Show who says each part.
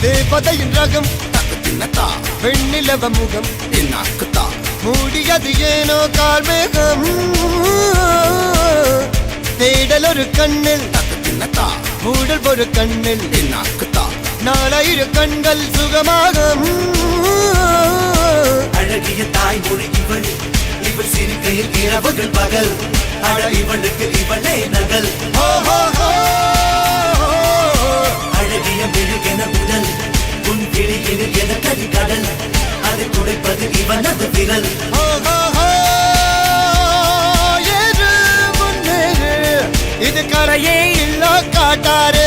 Speaker 1: தேவதையின் ரகம்
Speaker 2: தக்கத்தின்னத்தா
Speaker 1: வெண்ணிலவ முகம்
Speaker 2: என்னாக்குத்தா
Speaker 1: மூடியது ஏனோ கார்மேகம் தேடல் ஒரு கண்ணில்
Speaker 2: தக்கத்தின்னத்தா
Speaker 1: மூடல் ஒரு கண்ணில்
Speaker 2: என்னாக்குத்தா
Speaker 1: நாலாயிர கண்கள் சுகமாக
Speaker 3: அழகிய தாய்மொழி இவள் இவள் சிரிக்கையில் இரவுகள் பகல் அழ இவளுக்கு இவளே நகல் அழகிய மெழுகென உடல் உன் கிளியில் என கரி கடல் அதை துடைப்பது இவனது விரல்
Speaker 1: இது கரையே இல்ல காட்டாரு